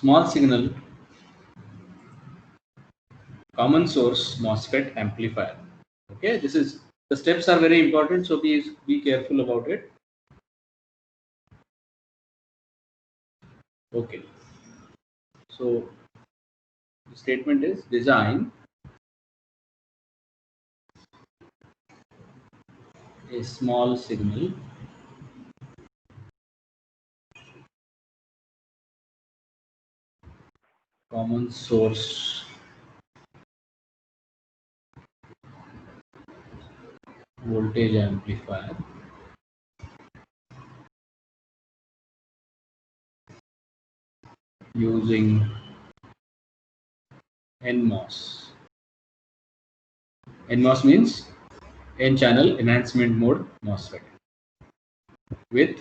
small signal common source MOSFET amplifier. Okay, this is the steps are very important, so please be careful about it. Okay, so the statement is design a small signal common source voltage amplifier using NMOS. NMOS means N-channel enhancement mode MOSFET with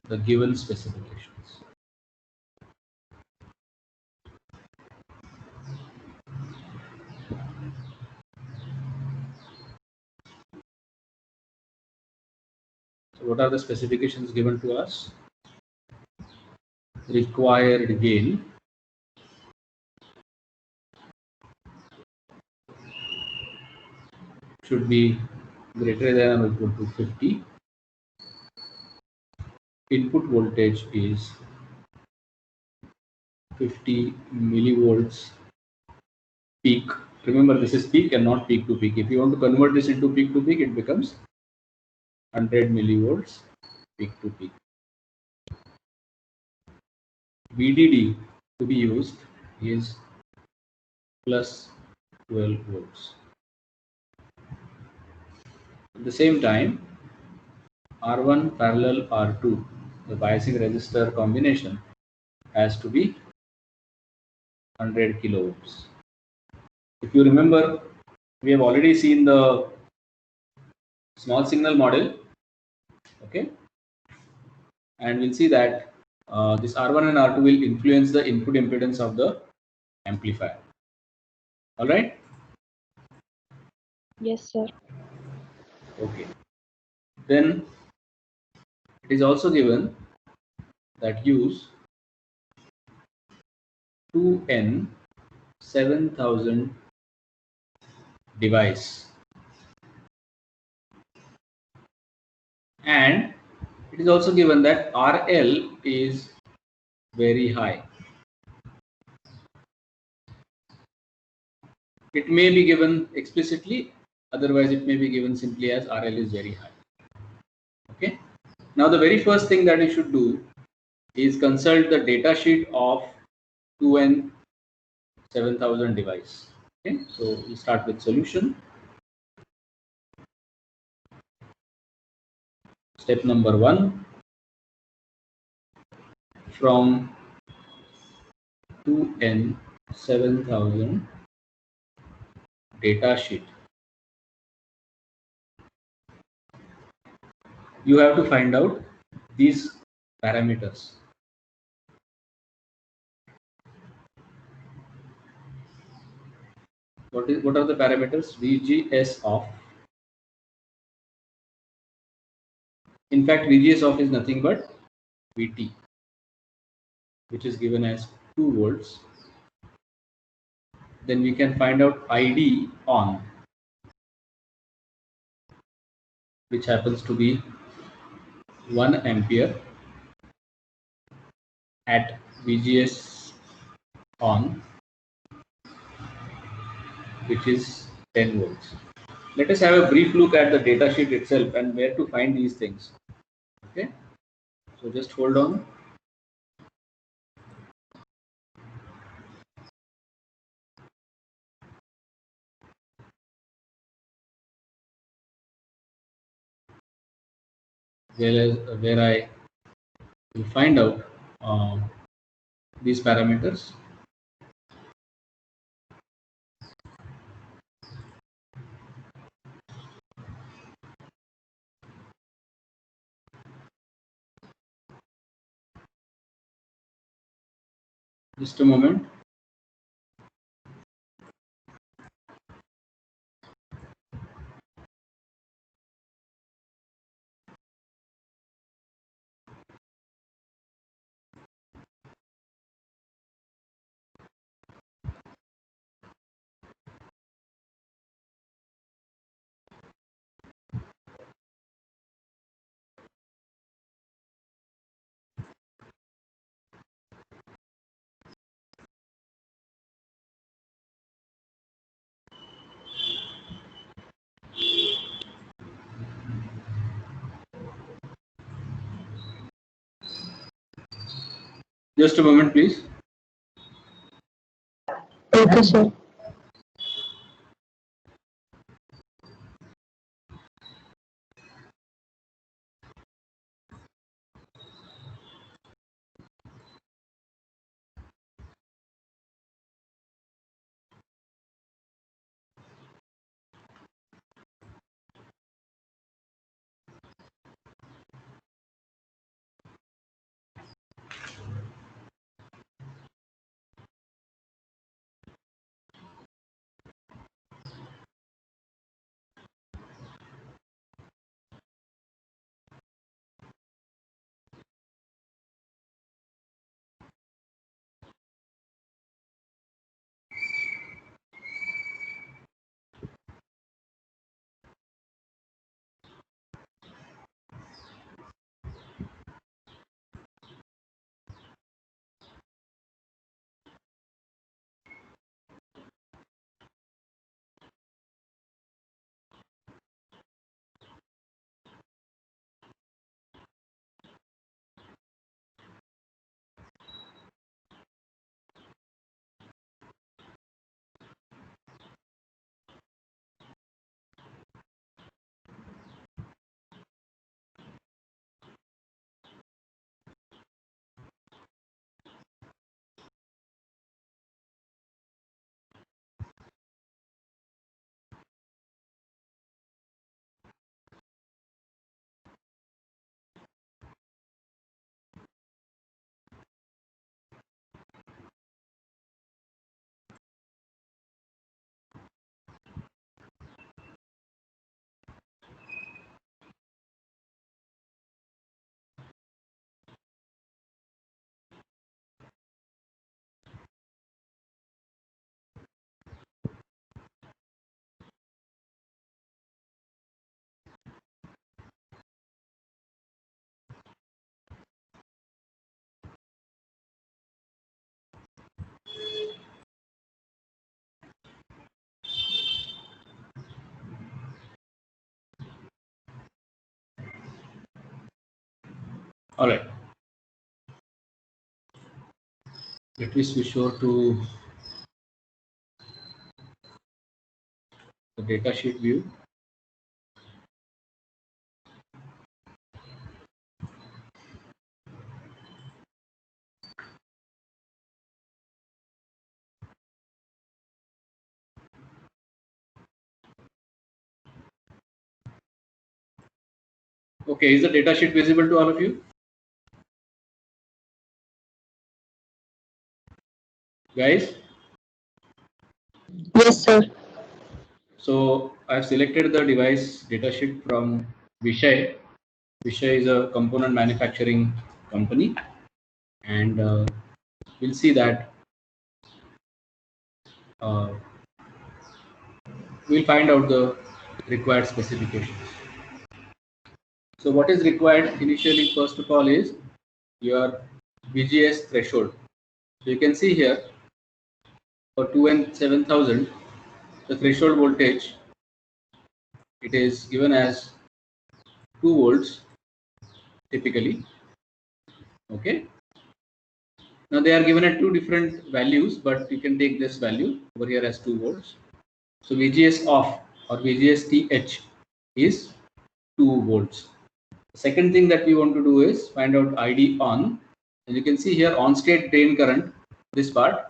the given specifications. So what are the specifications given to us? Required gain should be greater than or equal to 50. Input voltage is 50 millivolts peak. Remember, this is peak and not peak to peak. If you want to convert this into peak to peak, it becomes 100 millivolts peak to peak. VDD to be used is plus 12 volts. At the same time, R1 parallel R2, the biasing resistor combination has to be 100 kilo ohms. If you remember, we have already seen the small signal model, okay, and we'll see that this R1 and R2 will influence the input impedance of the amplifier. All right? Yes, sir. Okay. Then it is also given that use 2N 7000 device, and it is also given that RL is very high. It may be given explicitly, otherwise it may be given simply as RL is very high. Okay. Now the very first thing that you should do is consult the data sheet of 2N 7000 device. Okay, so we start with solution. Step number 1, from 2N 7000 data sheet, you have to find out these parameters. What are the parameters? VGS off. In fact, VGS off is nothing but VT, which is given as 2 volts. Then we can find out ID on, which happens to be 1 ampere at VGS on, which is 10 volts. Let us have a brief look at the data sheet itself and where to find these things. Okay, so just hold on. Where I will find out these parameters. Just a moment. Just a moment, please. Okay, sir. All right. Let me switch over to the datasheet view. Okay, is the datasheet visible to all of you? Guys? Yes, sir. So I've selected the device datasheet from Vishay. Vishay is a component manufacturing company, and we'll see that uh, we'll find out the required specifications. So what is required initially, first of all, is your VGS threshold. So you can see here for 2 and 7000, the threshold voltage, it is given as 2 volts typically. Okay. Now they are given at 2 different values, but you can take this value over here as 2 volts. So VGS off or VGS TH is 2 volts. The second thing that we want to do is find out ID on. And you can see here on state drain current, this part.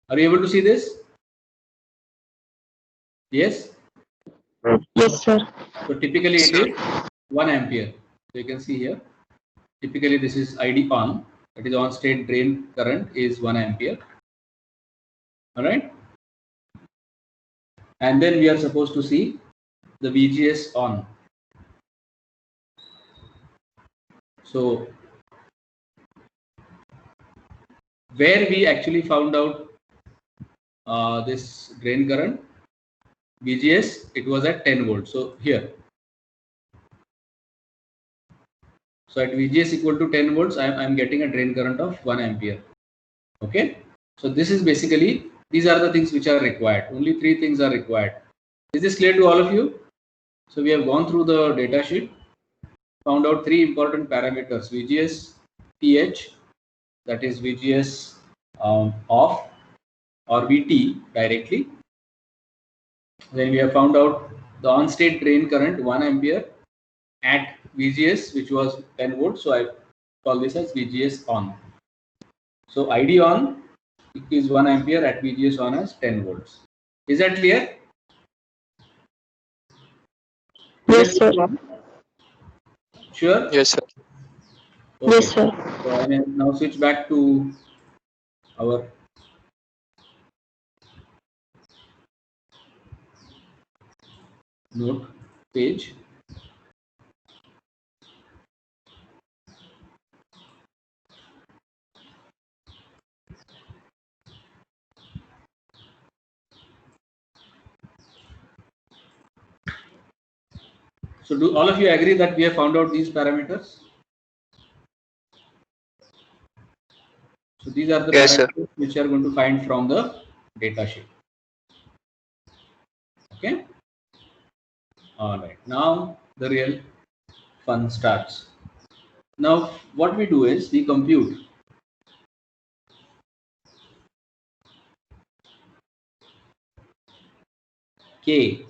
Are you able to see this? Yes? Yes, sir. So typically it is 1 ampere. So you can see here, typically this is ID on, that is on state drain current is 1 ampere. All right. And then we are supposed to see the VGS on. So where we actually found out this drain current, VGS, it was at 10 volts. So here. So at VGS equal to 10 volts, I'm getting a drain current of 1 ampere. Okay. So this is basically, these are the things which are required. Only 3 things are required. Is this clear to all of you? So we have gone through the data sheet, found out 3 important parameters, VGS, TH that is VGS off or VT directly. Then we have found out the on-state drain current 1 ampere at VGS, which was 10 volts. So I call this as VGS on. So ID on is 1 ampere at VGS on as 10 volts. Is that clear? Yes, sir. Sure? Yes, sir. Okay. Yes, sir. So I will now switch back to our note page. So do all of you agree that we have found out these parameters? So these are the Yes, sir. parameters which you are going to find from the data sheet. Okay. All right. Now the real fun starts. Now what we do is we compute K,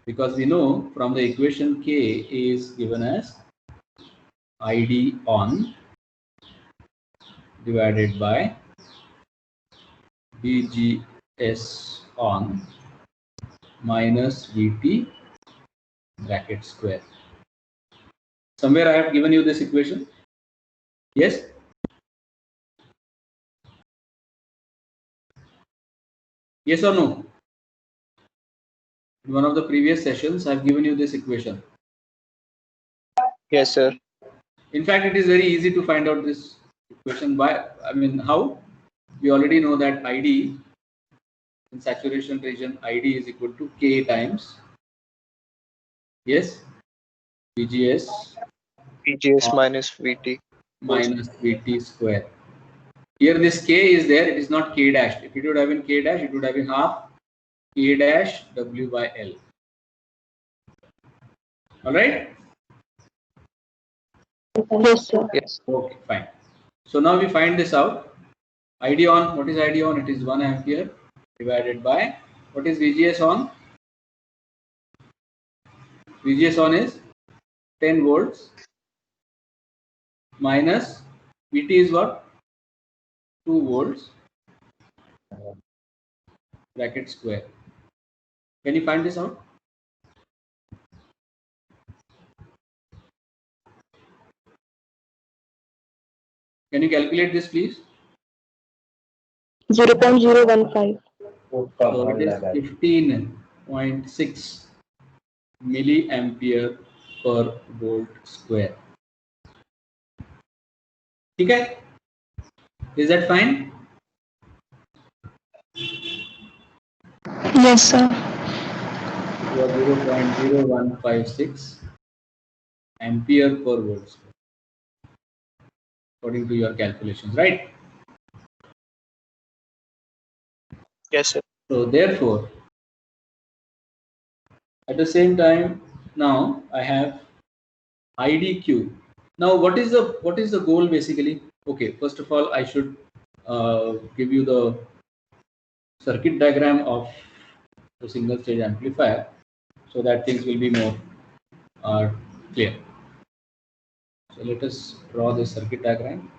because we know from the equation K is given as ID on divided by VGS on minus VT bracket square. Somewhere I have given you this equation. Yes? Yes or no? In one of the previous sessions, I have given you this equation. Yes, sir. In fact, it is very easy to find out this equation. How? We already know that ID in saturation region, ID is equal to K times, yes, VGS VGS minus VT. minus VT square. Here this K is there, it is not K dash. If it would have been K dash, it would have been half K dash W by L. Alright? Yes, sir. Yes. Okay, fine. So now we find this out. ID on, what is ID on? It is 1 ampere divided by, what is VGS on? VGS on is 10 volts minus VT is what? 2 volts bracket square. Can you find this out? Can you calculate this, please? 0.015. So it is 15.6 milliampere per volt square. Okay? Is that fine? Yes, sir. It was 0.0156 ampere per volt square, according to your calculations, right? Yes, sir. So therefore, at the same time, now I have IDQ. Now, what is the goal basically? Okay, first of all, I should give you the circuit diagram of the single stage amplifier, so that things will be more clear. So let us draw the circuit diagram.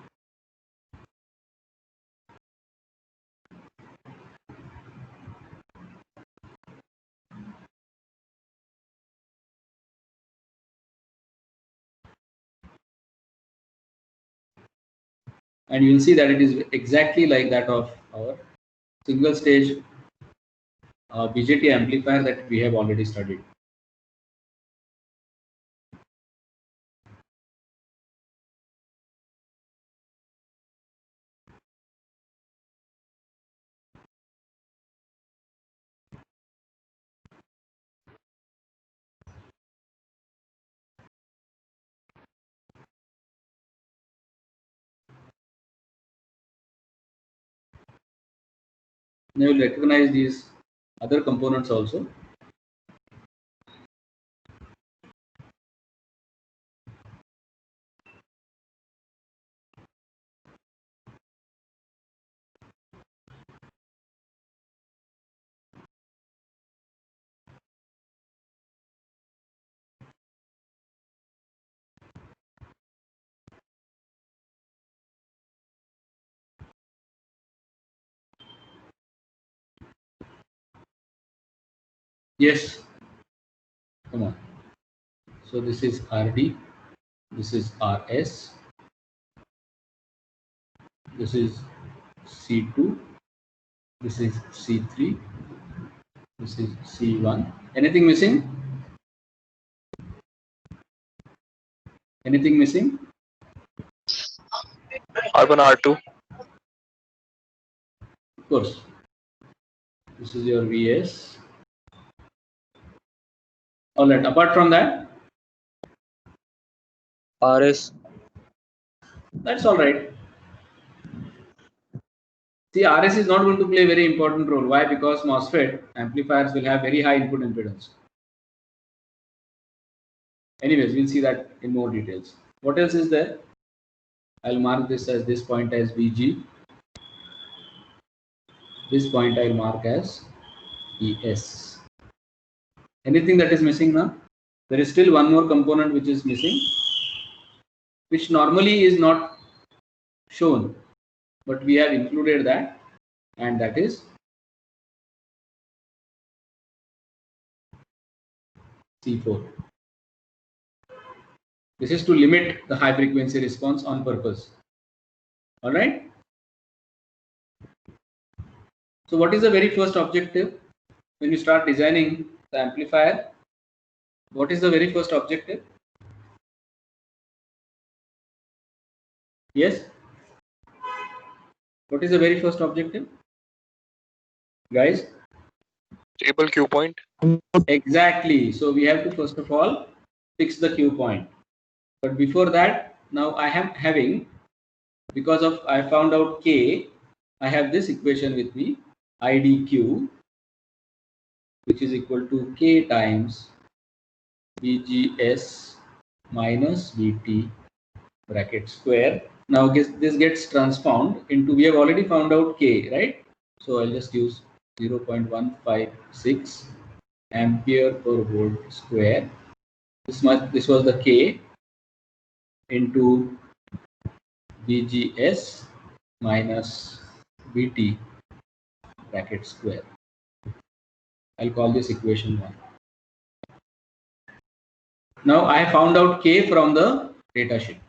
And you will see that it is exactly like that of our single stage BJT amplifier that we have already studied. You will recognize these other components also. Yes. Come on. So this is RD. This is RS. This is C2. This is C3. This is C1. Anything missing? Anything missing? R1, R2. Of course. This is your VS. All right. Apart from that, RS. that's all right. See, RS is not going to play a very important role. Why? Because MOSFET amplifiers will have very high input impedance. Anyways, we'll see that in more details. What else is there? I'll mark this as this point as VG. This point I'll mark as ES. Anything that is missing now? There is still one more component which is missing, which normally is not shown, but we have included that, and that is C4. This is to limit the high frequency response on purpose. All right. So what is the very first objective when you start designing the amplifier? What is the very first objective? Yes. What is the very first objective? Guys? Stable Q point. Exactly. So we have to first of all fix the Q point. But before that, now I am having, because of I found out K, I have this equation with me, IDQ, which is equal to K times VGS minus VT bracket square. Now this gets transformed into, we have already found out K, right? So I'll just use 0.156 ampere per volt square. This was the K into VGS minus VT bracket square. I'll call this equation 1. Now I found out K from the data sheet.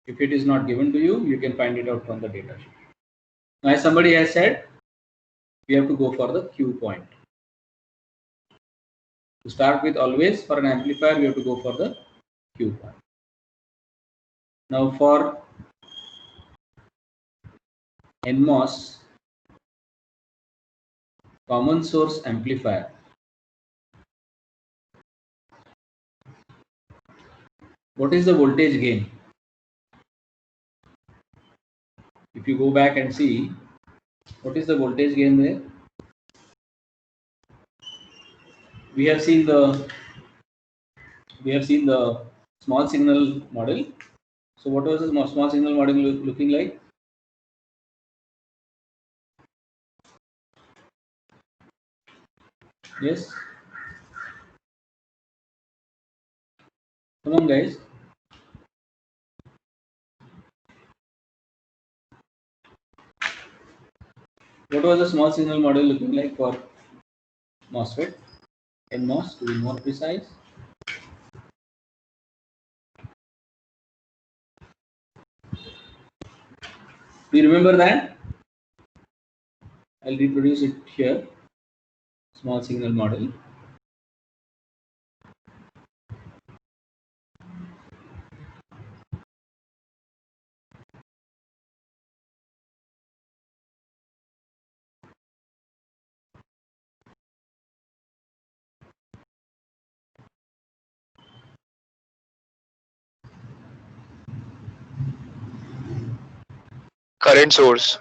If it is not given to you, you can find it out from the data sheet. Now, as somebody has said, we have to go for the Q point. To start with, always for an amplifier, we have to go for the Q point. Now for NMOS common source amplifier, what is the voltage gain? If you go back and see, what is the voltage gain there? We have seen the small signal model. So what was the small signal model looking like? Yes. Come on, guys. What was the small signal model looking like for MOSFET? NMOS, to be more precise. Do you remember that? I'll reproduce it here. Small signal model. Current source.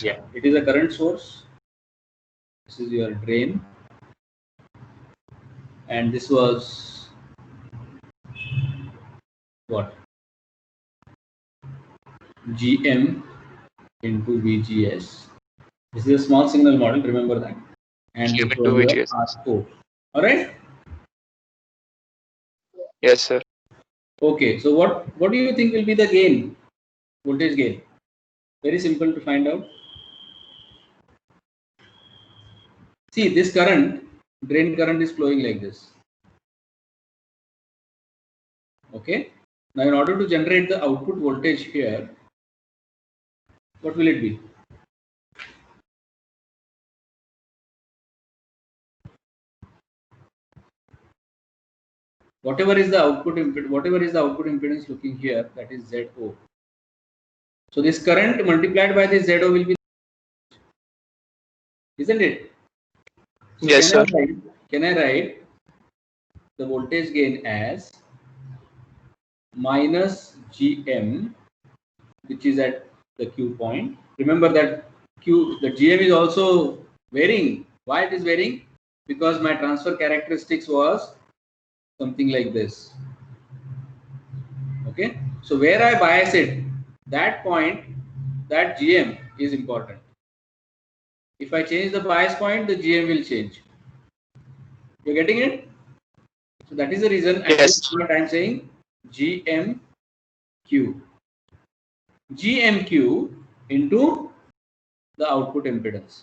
Yeah, it is a current source. This is your drain, and this was what? GM into VGS. This is a small signal model, remember that. And GM this into was your VGS. R4. Alright? Yes, sir. Okay, so what do you think will be the gain? Voltage gain. Very simple to find out. See, this current drain current is flowing like this. Okay. Now, in order to generate the output voltage here, what will it be? Whatever is the output impedance looking here, that is ZO. So this current multiplied by this ZO will be, isn't it? So Yes, sir. Can I write the voltage gain as minus GM, which is at the Q point. Remember that the GM is also varying. Why it is varying? Because my transfer characteristics was something like this. Okay, so where I bias it, that point, that GM is important. If I change the bias point, the GM will change. You're getting it? So that is the reason at this point I'm saying GMQ. GMQ into the output impedance.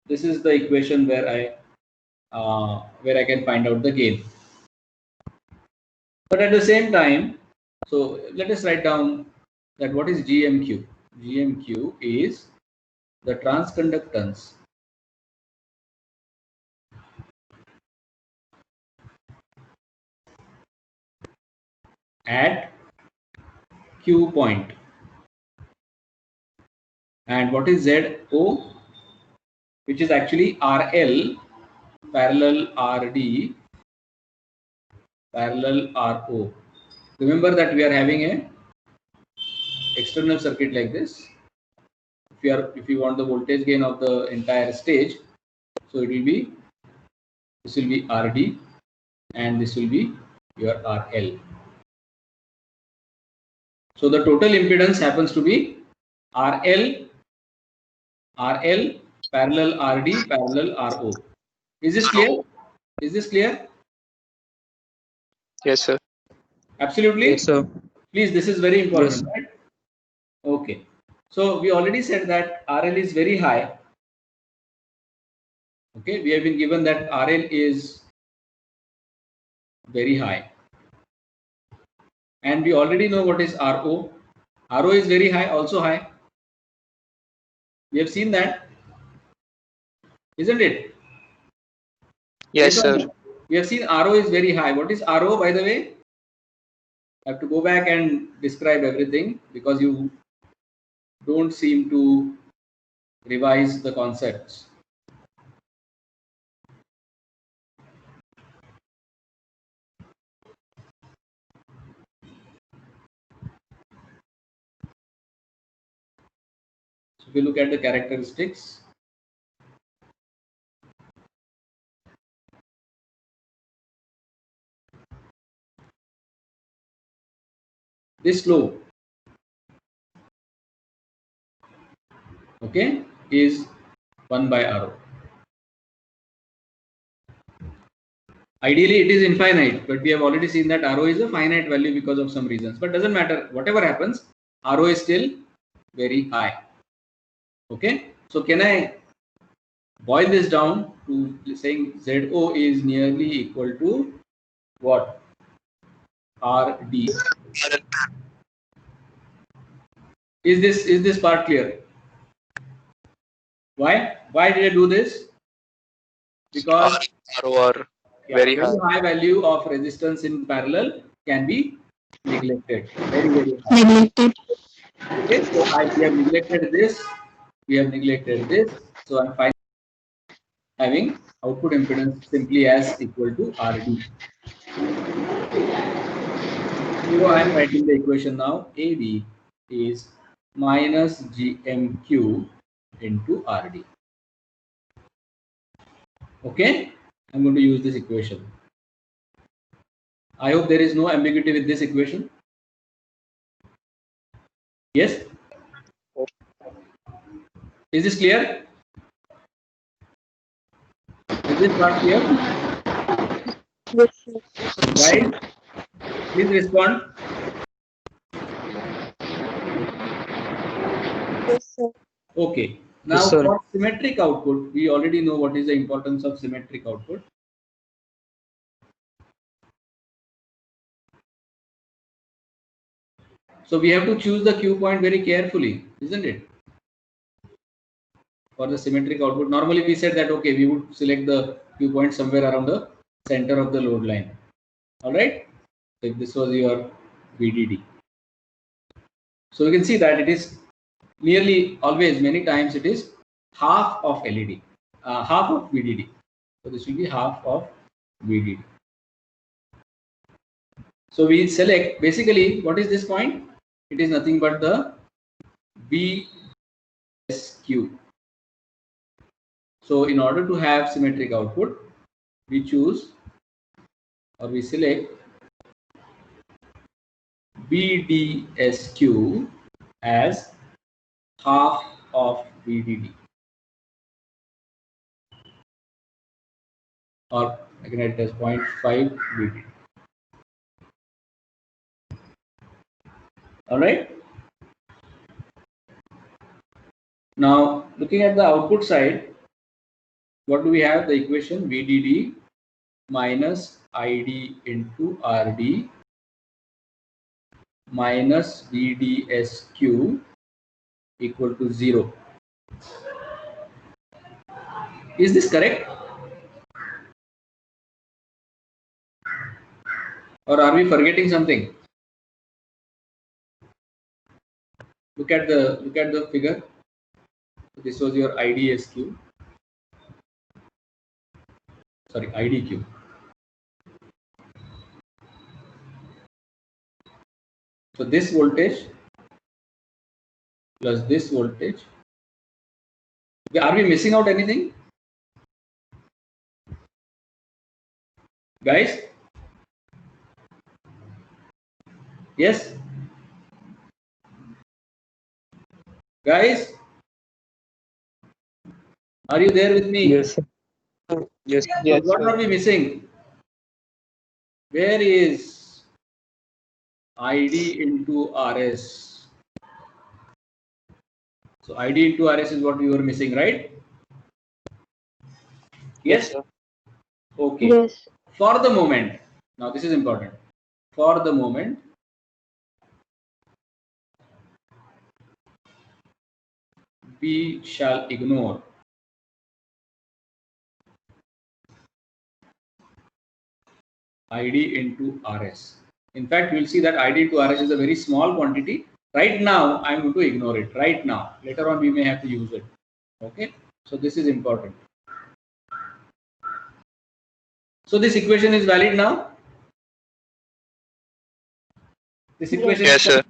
This is the equation where I can find out the gain. But at the same time, so let us write down that what is GMQ. GMQ is the transconductance at Q point. And what is ZO? Which is actually RL parallel RD parallel RO. Remember that we are having a external circuit like this. If you want the voltage gain of the entire stage, so it will be, this will be RD and this will be your RL. So the total impedance happens to be RL parallel RD parallel RO. Is this clear? Is this clear? Yes, sir. Absolutely. Yes, sir. Please, this is very important, Yes. right? Okay. So we already said that RL is very high. Okay, we have been given that RL is very high. And we already know what is RO. RO is very high, also high. We have seen that, isn't it? Yes, sir. We have seen RO is very high. What is RO, by the way? I have to go back and describe everything because you don't seem to revise the concepts. So if you look at the characteristics, this slope, okay, is 1 by RO. Ideally, it is infinite, but we have already seen that RO is a finite value because of some reasons. But doesn't matter. Whatever happens, RO is still very high. Okay. So can I boil this down to saying ZO is nearly equal to what? RD. Is this part clear? Why? Why did I do this? Because ROR very high. high value of resistance in parallel can be neglected. Very, very high. Neglected. Okay, so we have neglected this. We have neglected this. So I'm fine having output impedance simply as equal to RD. So I'm writing the equation now. AB is minus GMQ into RD. Okay, I'm going to use this equation. I hope there is no ambiguity with this equation. Yes? Is this clear? Is this part clear? Yes, sir. Guys, please respond. Yes, sir. Okay. Now, Yes, sir. for symmetric output, we already know what is the importance of symmetric output. So we have to choose the Q point very carefully, isn't it? For the symmetric output, normally we said that, okay, we would select the Q point somewhere around the center of the load line. All right. So if this was your VDD. So you can see that it is nearly always, many times it is half of LED, half of VDD. So this will be half of VDD. So we select, basically, what is this point? It is nothing but the VSQ. So in order to have symmetric output, we choose or we select VDSQ as half of VDD. Or I can write it as 0.5 VDD. All right. Now, looking at the output side, what do we have? The equation VDD minus ID into RD minus VDSQ equal to 0. Is this correct? Or are we forgetting something? Look at the figure. This was your IDSQ. Sorry, IDQ. So this voltage plus this voltage. Are we missing out anything? Guys? Yes? Guys? Are you there with me? Yes, sir. Yes. So Yes, what sir. are we missing? Where is ID into RS? So ID into RS is what we were missing, right? Yes? sir. Okay. Yes. For the moment, now this is important. For the moment, we shall ignore ID into RS. In fact, you will see that ID into RS is a very small quantity. Right now, I'm going to ignore it. Right now. Later on, we may have to use it. Okay. So this is important. So this equation is valid now. This equation. Yes, sir.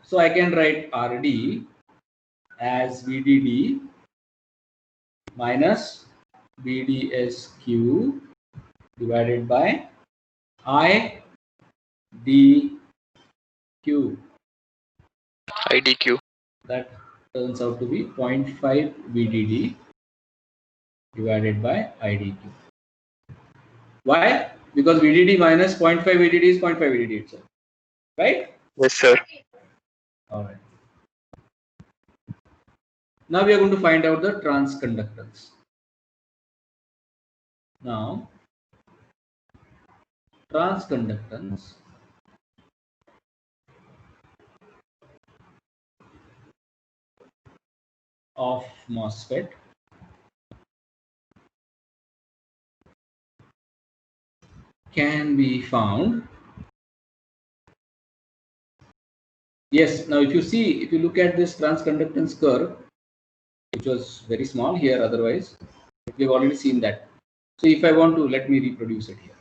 So I can write RD as VDD minus VDSQ divided by IDQ. IDQ. That turns out to be 0.5 VDD divided by IDQ. Why? Because VDD minus 0.5 VDD is 0.5 VDD itself. Right? Yes, sir. All right. Now we are going to find out the transconductance. Now, transconductance of MOSFET can be found. Yes, now if you look at this transconductance curve, which was very small here otherwise, but we've already seen that. So if I want to, let me reproduce it here.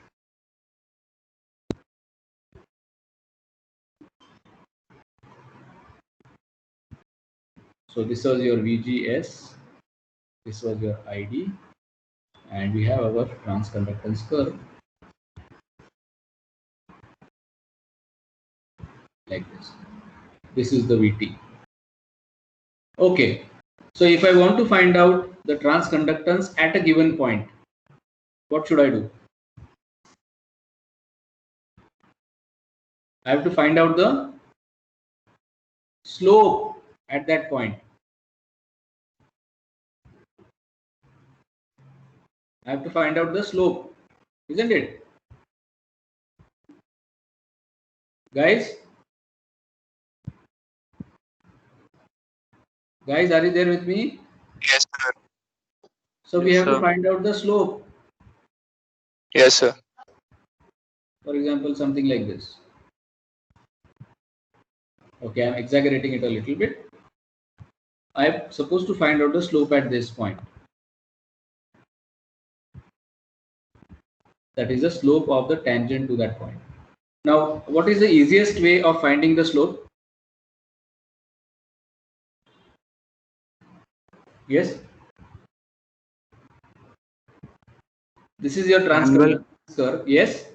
So this was your VGS, this was your ID, and we have our transconductance curve like this. This is the VT. Okay, so if I want to find out the transconductance at a given point, what should I do? I have to find out the slope at that point. I have to find out the slope, isn't it? Guys, are you there with me? Yes, sir. So we Yes, have to sir. find out the slope. Yes, sir. For example, something like this. Okay, I'm exaggerating it a little bit. I'm supposed to find out the slope at this point. That is the slope of the tangent to that point. Now, what is the easiest way of finding the slope? Yes? This is your transfer Angle. curve. Yes?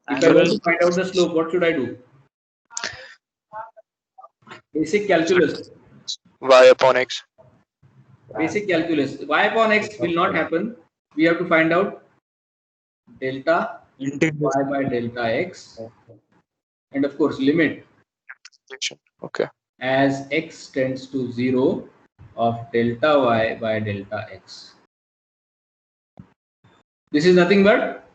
If I Angle. want to find out the slope, what should I do? Basic calculus. Y upon X. Basic calculus. Y upon X will not happen. We have to find out delta Integral. y by delta x, and of course limit Okay. as x tends to 0 of delta y by delta x. This is nothing but,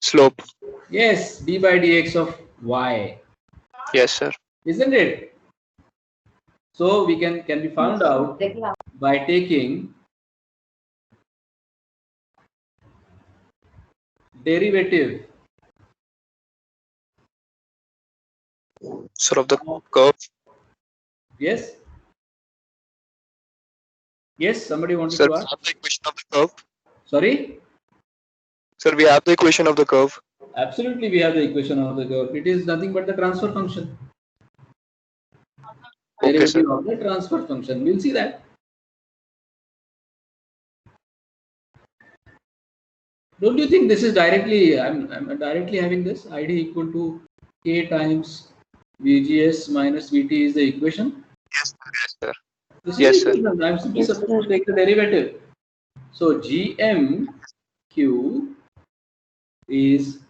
Slope. yes, d by dx of y, Yes, sir. isn't it? So we can be found out by taking derivative Sir, of the curve. yes, somebody wanted Sir, to we ask. have the equation of the curve. Sorry, Sir, we have the equation of the curve. absolutely, we have the equation of the curve. It is nothing but the transfer function. Okay, sir. Derivative of the transfer function. We'll see that. Don't you think this is directly, I'm directly having this id equal to k times vgs minus vt is the equation? Yes, sir. Yes, sir. This Yes, is the sir. equation. I'm simply Yes, supposed sir. to take the derivative. So gmq is,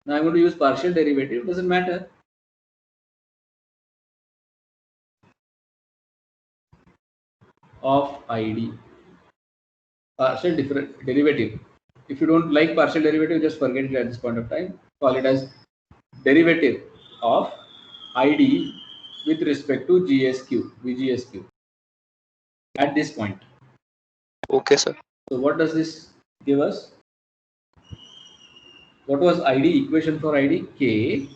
now I'm going to use partial derivative, doesn't matter. Of id, partial derivative. If you don't like partial derivative, just forget it at this point of time. Call it as derivative of id with respect to vgsq at this point. Okay, sir. So what does this give us? What was id equation for id? K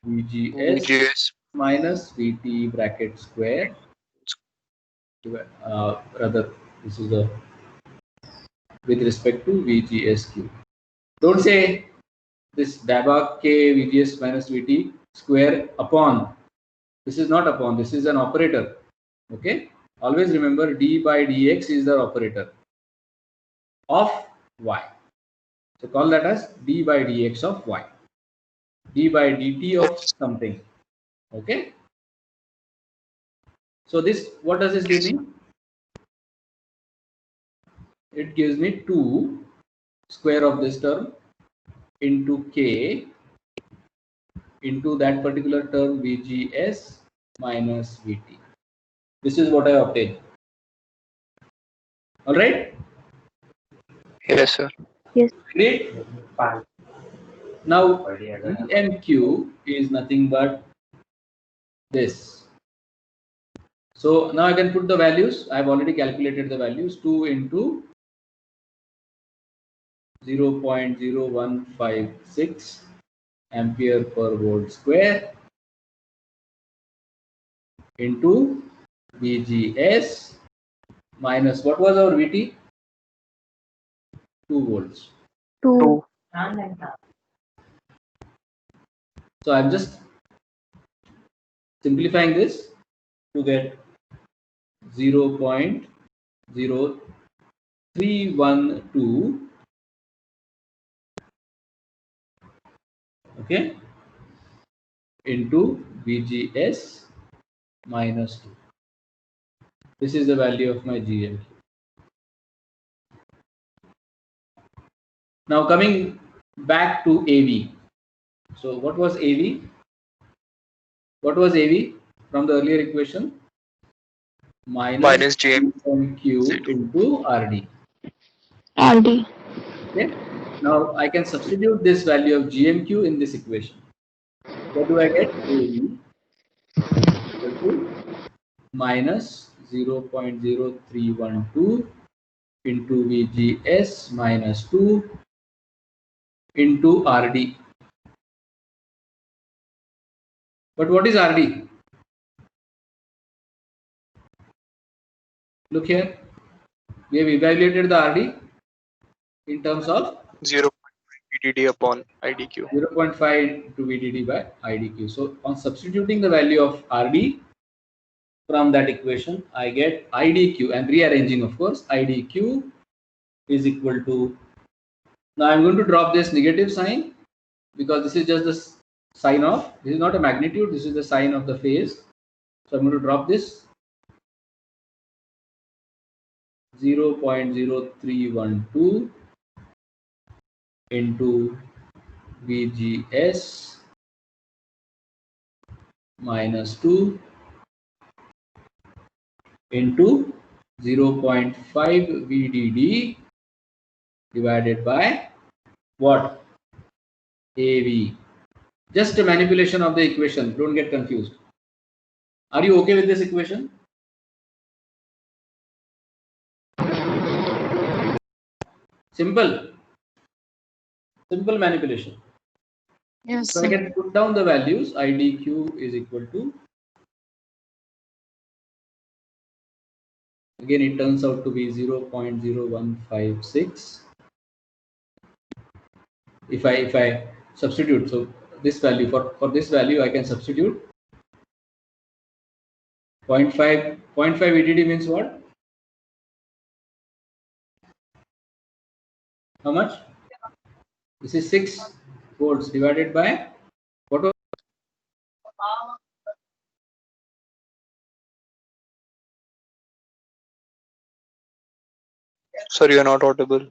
vgs VGS. minus vt bracket square. Rather, this is a with respect to vgsq. Don't say this dabba k vgs minus vt square upon. This is not upon. This is an operator. Okay. Always remember d by dx is the operator of y. So call that as d by dx of y. D by dt of something. Okay. So this, what does this give me? It gives me 2 square of this term into k into that particular term vgs minus vt. This is what I obtained. All right. Yes, sir. Great. Now EMQ is nothing but this. So now I can put the values. I have already calculated the values. 2 into 0.0156 ampere per volt square into VGS minus, what was our VT? 2 volts. 2. So I'm just simplifying this to get 0.0312, okay, into VGS minus 2. This is the value of my GM. Now coming back to AV. So what was AV? What was AV from the earlier equation? Minus GM. GMQ into RD. RD. Okay. Now I can substitute this value of GMQ in this equation. What do I get? AV equal to minus 0.0312 into VGS minus 2 into RD. But what is RD? Look here. We have evaluated the RD in terms of 0. VDD upon IDQ. 0.5 to VDD by IDQ. So on substituting the value of RD from that equation, I get IDQ and rearranging, of course, IDQ is equal to, now I'm going to drop this negative sign because this is just the sign of, this is not a magnitude, this is the sign of the phase. So I'm going to drop this 0.0312 into VGS minus 2 into 0.5 VDD divided by what? AV. Just a manipulation of the equation. Don't get confused. Are you okay with this equation? Simple. Simple manipulation. Yes, So I can put down the values. IDQ is equal to, again it turns out to be 0.0156. If I substitute, so this value, for this value I can substitute 0.5 VDD means what? How much? This is 6 volts divided by what was? Sorry, you're not audible.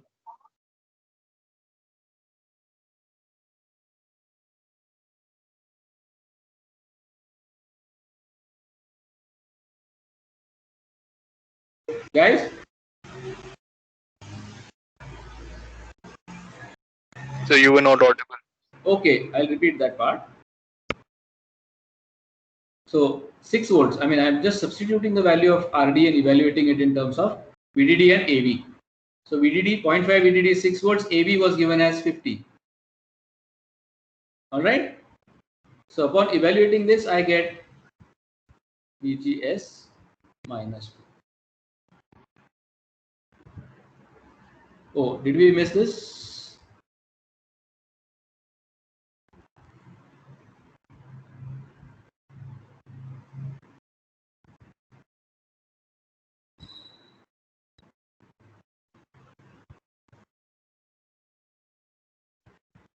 Guys, So you were not audible. okay, I'll repeat that part. So 6 volts, I mean, I'm just substituting the value of RD and evaluating it in terms of VDD and AV. So VDD, 0.5 VDD is 6 volts, AV was given as 50. All right. So upon evaluating this, I get VGS minus 2. Oh, did we miss this?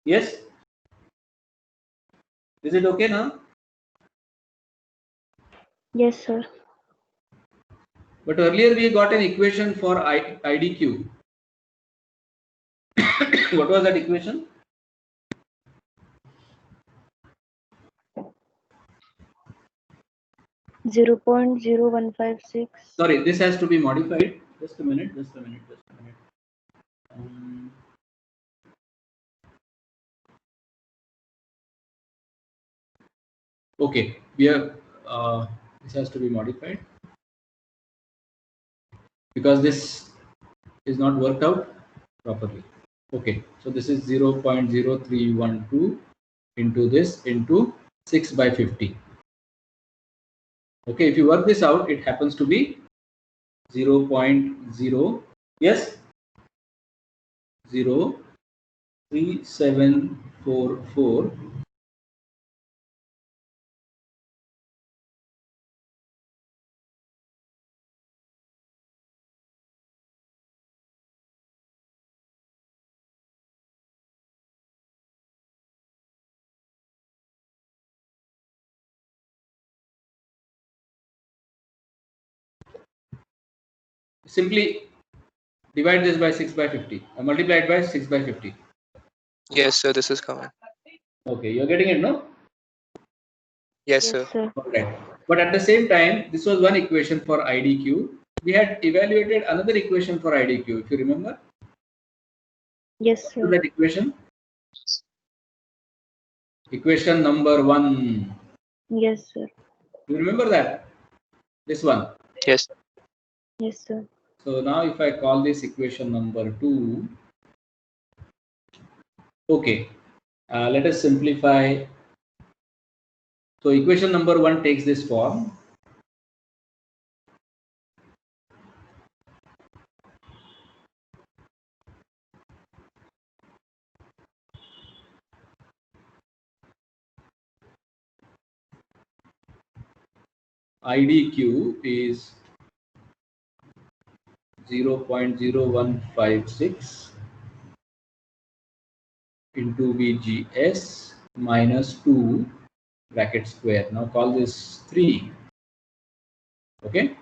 Yes. Is it okay now? yes, sir. But earlier we got an equation for IDQ. What was that equation? Zero 0.0156. Sorry, this has to be modified. Just a minute. Just a minute. Just a minute. Okay, we have this has to be modified because this is not worked out properly. Okay, so this is 0.0312 into this into 6 by 50. Okay, if you work this out, it happens to be 0.0, yes, 03744. Simply divide this by 6 by 50. Multiply it by 6 by 50. Yes, sir, this is coming. Okay, you're getting it, no? Yes, sir. sir. All right. But at the same time, this was one equation for IDQ. We had evaluated another equation for IDQ, if you remember. Yes, sir. That equation? Equation number 1. Yes, sir. You remember that? This one. Yes. Yes, sir. So now if I call this equation number 2, okay, let us simplify. So equation number 1 takes this form. IDQ is 0.0156 into VGS minus 2 bracket square. Now call this 3. Okay.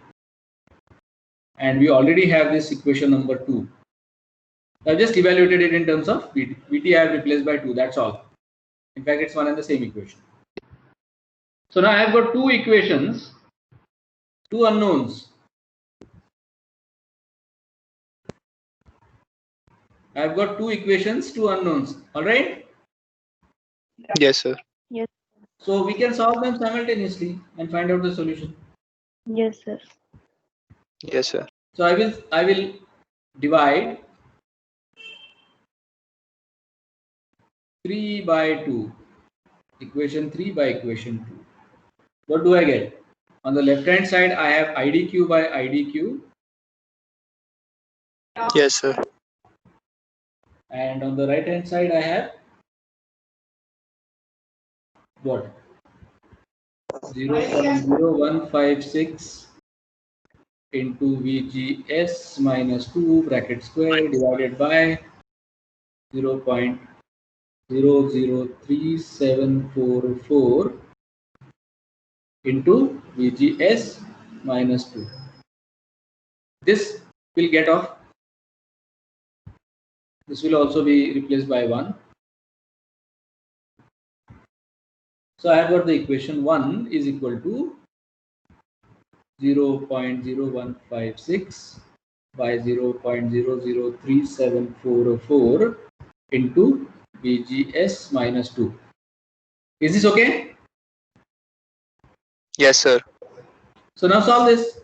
And we already have this equation number 2. I just evaluated it in terms of VT. VT I have replaced by 2. That's all. In fact, it's one and the same equation. So now I have got two equations, two unknowns. I have got two equations, two unknowns. All right. Yes, sir. Yes. So we can solve them simultaneously and find out the solution. Yes, sir. Yes, sir. So I will divide 3 by 2. Equation 3 by equation 2. What do I get? On the left hand side, I have IDQ by IDQ. Yes, sir. And on the right hand side, I have what? 0.0156 into VGS minus 2 bracket square divided by 0.003744 into VGS minus 2. This will get off. This will also be replaced by 1. So I have got the equation 1 is equal to 0.0156 by 0.003744 into VGS minus 2. Is this okay? Yes, sir. So now solve this.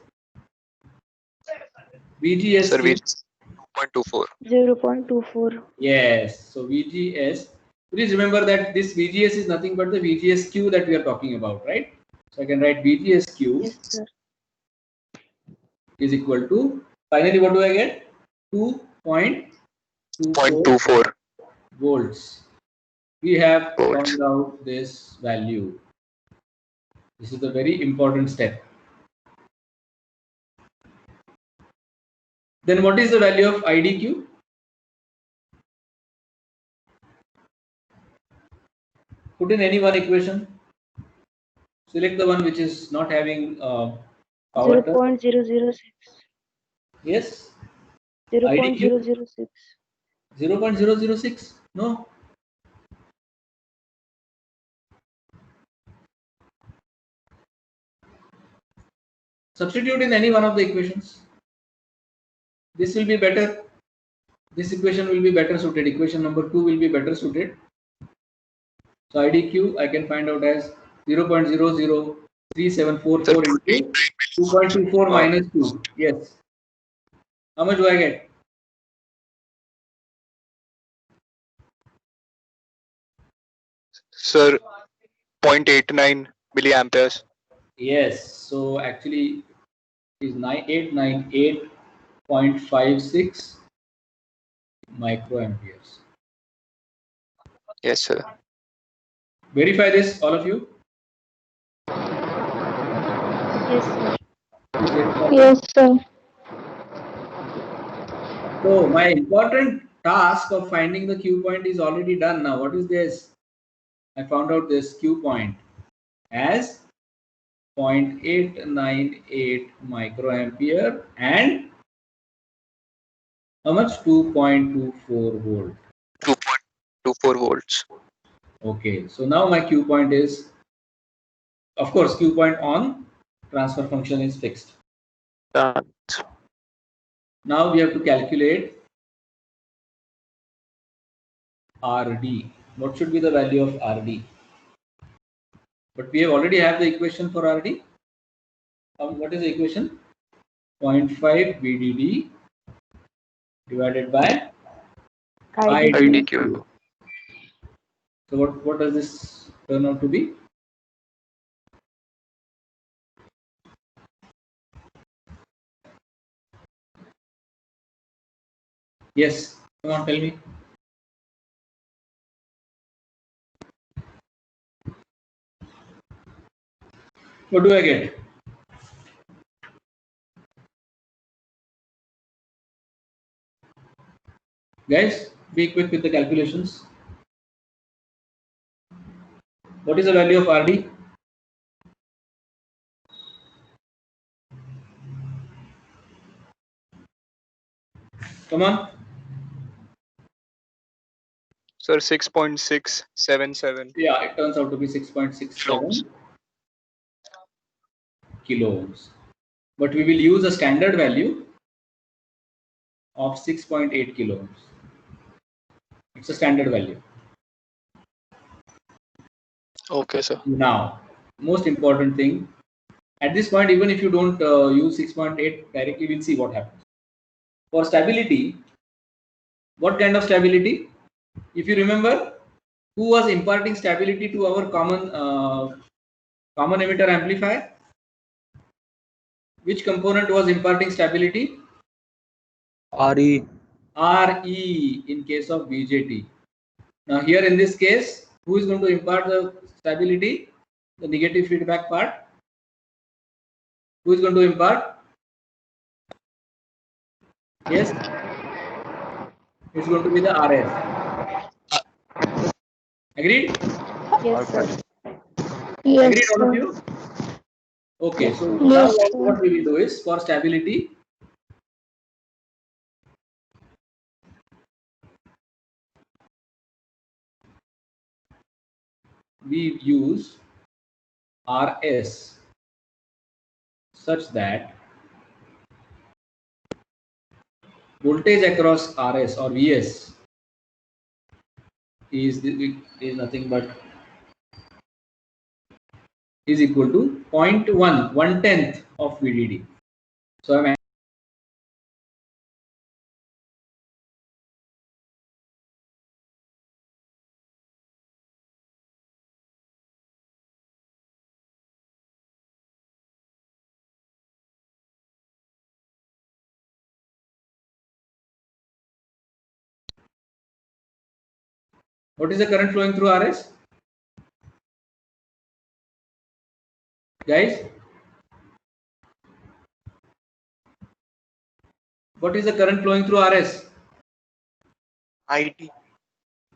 VGS. Sir, we 2.24. 0.24. Yes. So VGS. Please remember that this VGS is nothing but the VGSQ that we are talking about, right? So I can write VGSQ Yes, sir. is equal to, finally what do I get? 2.24 0.24. volts. We have Volts. found out this value. This is the very important step. Then what is the value of IDQ? Put in any one equation. Select the one which is not having power term. 0.006. Yes. 0.006. 0.006. No. Substitute in any one of the equations. This will be better. This equation will be better suited. Equation number 2 will be better suited. So IDQ I can find out as 0.003744 into 2.24 minus 2. Yes. How much do I get? Sir, 0.89 milliamperes. Yes. So actually is 9898.56 microamperes. Yes, sir. Verify this, all of you. Yes, sir. Please verify. Yes, sir. So my important task of finding the Q point is already done now. What is this? I found out this Q point as 0.898 microampere and how much? 2.24 volt. 2.24 volts. Okay, so now my Q point is, of course, Q point on transfer function is fixed. Done. Now we have to calculate RD. What should be the value of RD? But we have already have the equation for RD. What is the equation? 0.5 VDD divided by IDQ. IDQ. So what does this turn out to be? Yes, come on, tell me. What do I get? Guys, be quick with the calculations. What is the value of RD? Come on. Sir, 6.677 Yeah, it turns out to be 6.67 kilo ohms. But we will use a standard value of 6.8 kilo ohms. It's a standard value. Okay, sir. Now, most important thing, at this point, even if you don't use 6.8 directly, we'll see what happens. For stability, what kind of stability? If you remember, who was imparting stability to our common emitter amplifier? Which component was imparting stability? RE. RE in case of BJT. Now here in this case, who is going to impart the stability? The negative feedback part. Who is going to impart? Yes, it's going to be the RS. Agreed? Yes, sir. Agreed, all of you? Okay, Yes, so sir. now Yes, sir. what we will do is, for stability, we use RS such that voltage across RS or VS is nothing but is equal to 0.1, 1/10 of VDD. So I'm what is the current flowing through RS? Guys, what is the current flowing through RS? ID,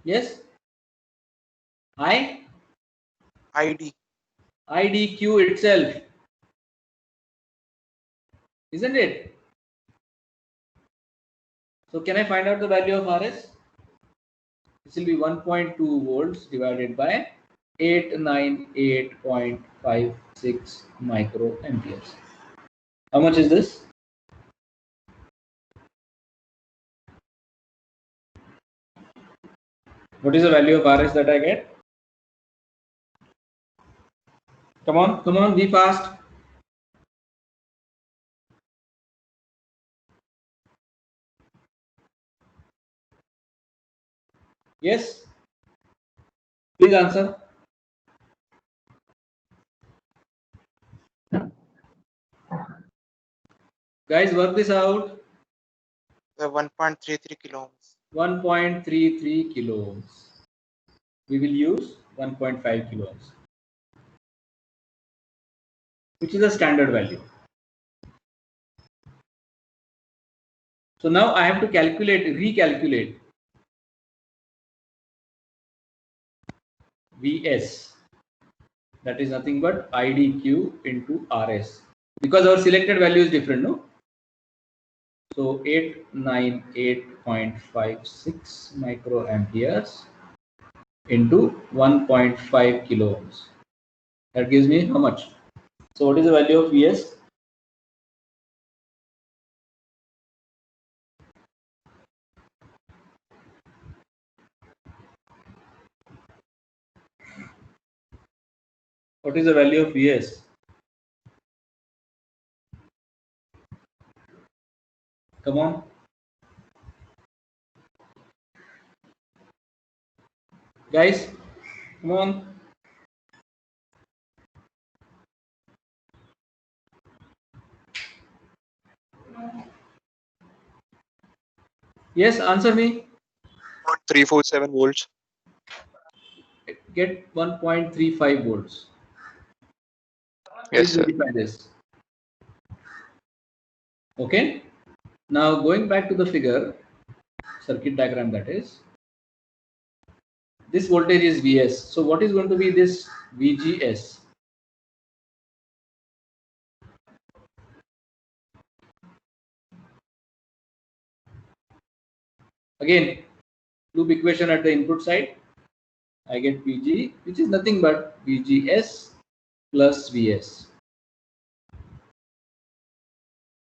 Yes? ID, IDQ itself. Isn't it? So can I find out the value of RS? This will be 1.2 volts divided by 898.56 microamperes. How much is this? What is the value of RS that I get? Come on, be fast. Yes? Please answer. Guys, work this out. the 1.33 kilo ohms. 1.33 kilo ohms. We will use 1.5 kilo ohms, which is a standard value. So now I have to recalculate VS. That is nothing but IDQ into RS. Because our selected value is different, no? So 898.56 microamperes into 1.5 kilo ohms. That gives me how much? So what is the value of Vs? What is the value of Vs? Come on. Guys, come on. Yes, answer me. 347 volts. Get 1.35 volts. Yes, Please sir. verify this. Okay. Now going back to the figure, circuit diagram that is. This voltage is Vs. So what is going to be this VGS? Again, loop equation at the input side. I get Vg, which is nothing but VGS plus Vs.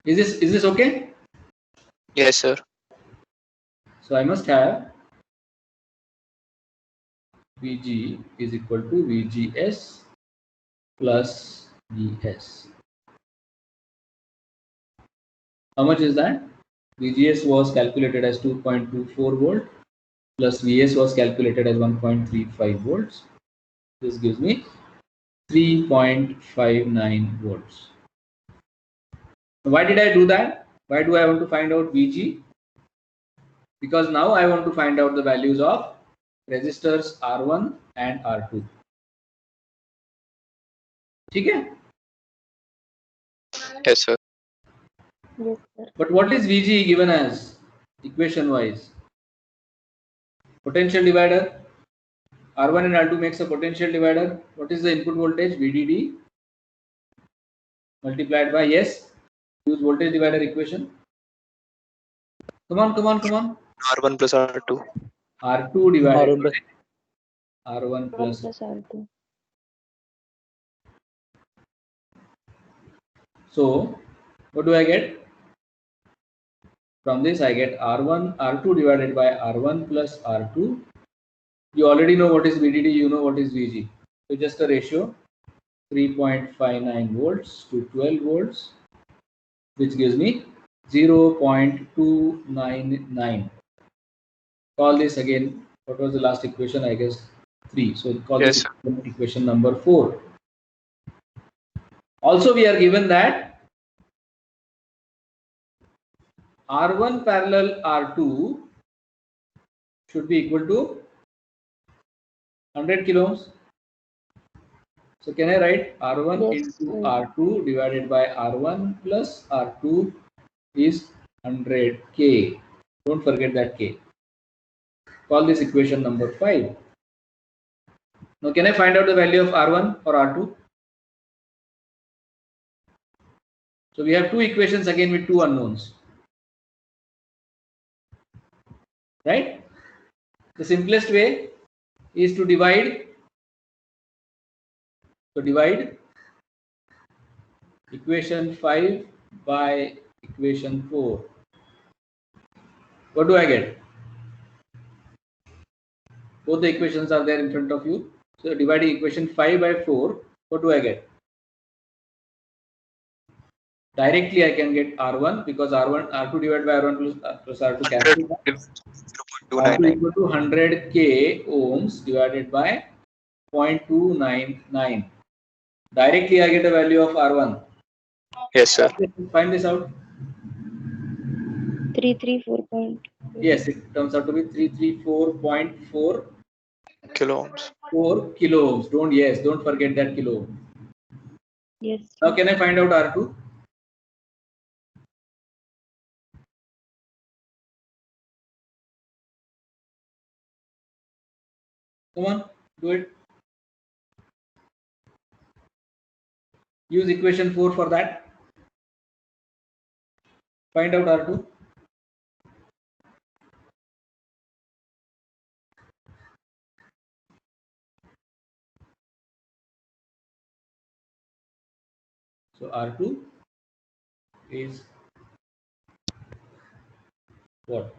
Is this okay? Yes, sir. So I must have Vg is equal to VGS plus Vs. How much is that? VGS was calculated as 2.24 volt plus Vs was calculated as 1.35 volts. This gives me 3.59 volts. Why did I do that? Why do I want to find out Vg? Because now I want to find out the values of resistors R1 and R2. ठीक है? Yes, sir. Yes, sir. But what is Vg given as equation wise? Potential divider. R1 and R2 makes a potential divider. What is the input voltage? VDD multiplied by, yes, use voltage divider equation. Come on, come on, come on. R1 plus R2. R2 divided R1 plus by R1 1 plus. plus R2. So what do I get? From this I get R1, R2 divided by R1 plus R2. You already know what is VDD, you know what is VG. So just a ratio 3.59 volts to 12 volts, which gives me 0.299. Call this again. What was the last equation? I guess 3. So call Yes, this sir. equation number 4. Also, we are given that R1 parallel R2 should be equal to 100 kilo ohms. So can I write R1 Yes, into sir. R2 divided by R1 plus R2 is 100K. Don't forget that K. Call this equation number 5. Now can I find out the value of R1 or R2? So we have two equations again with two unknowns. Right? The simplest way is to divide. So divide equation 5 by equation 4. What do I get? Both the equations are there in front of you. So dividing equation 5 by 4, what do I get? Directly I can get R1 because R1, R2 divided by R1 plus R2 cancel. 0.299. R2 equal to 100K ohms divided by 0.299. Directly I get a value of R1. Yes, sir. Find this out. 334 point. Yes, it turns out to be 334.44 Kilo ohms. kilo ohms. Don't forget that kilo ohm. Yes. Now can I find out R2? Come on, do it. Use equation 4 for that. Find out R2. So R2 is what?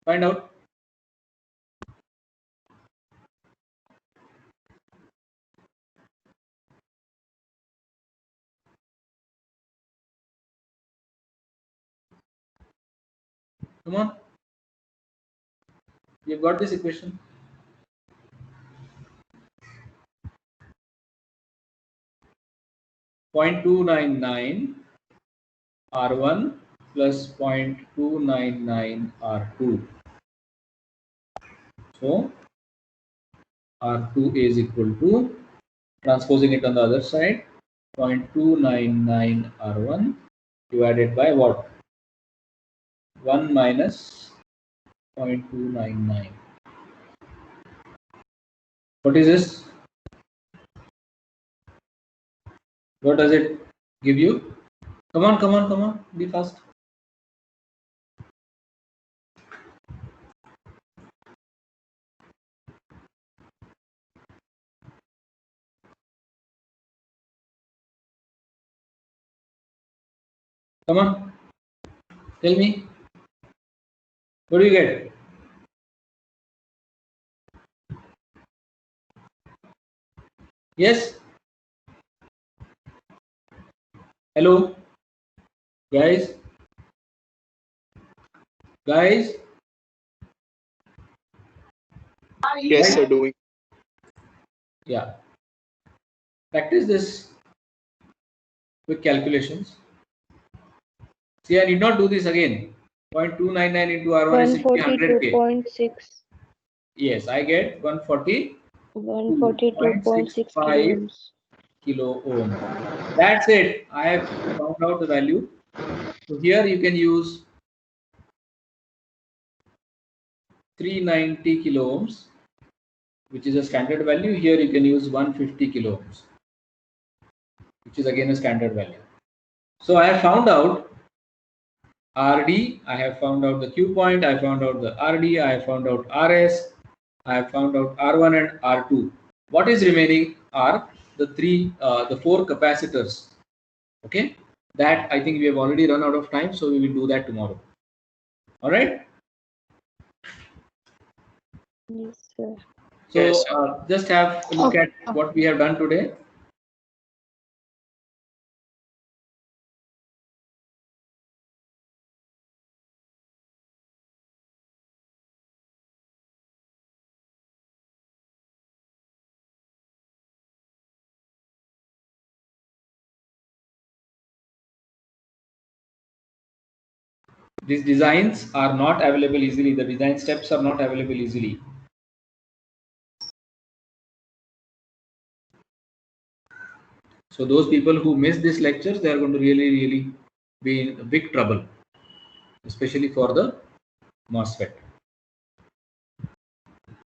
Find out. Come on. You've got this equation. .299 R1 plus 0.299 R2. So R2 is equal to, transposing it on the other side, 0.299 R1 divided by what? 1 minus 0.299. What is this? What does it give you? Come on, come on, come on. Be fast. Come on. Tell me. What do you get? Yes? Hello? Guys? Guys? Yes, sir. Doing. Yeah. Practice this quick calculations. See, I need not do this again. 0.299 into R1 is simply 100K. 142.6. Yes, I get 142.6 142.65 kilo ohms. kilo ohm. That's it. I have found out the value. So here you can use 390 kilo ohms, which is a standard value. Here you can use 150 kilo ohms, which is again a standard value. So I have found out RD, I have found out the Q point, I found out the RD, I have found out RS, I have found out R1 and R2. What is remaining are the four capacitors. Okay, that I think we have already run out of time, so we will do that tomorrow. All right. Yes, sir. So Yes, just have a look at what we have done today. These designs are not available easily. The design steps are not available easily. So those people who miss these lectures, they are going to really be in big trouble, especially for the MOSFET.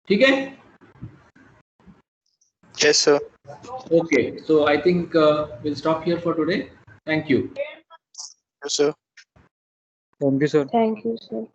Okay? Yes, sir. Okay. So I think we'll stop here for today. Thank you. Yes, sir. Thank you, sir. Thank you, sir.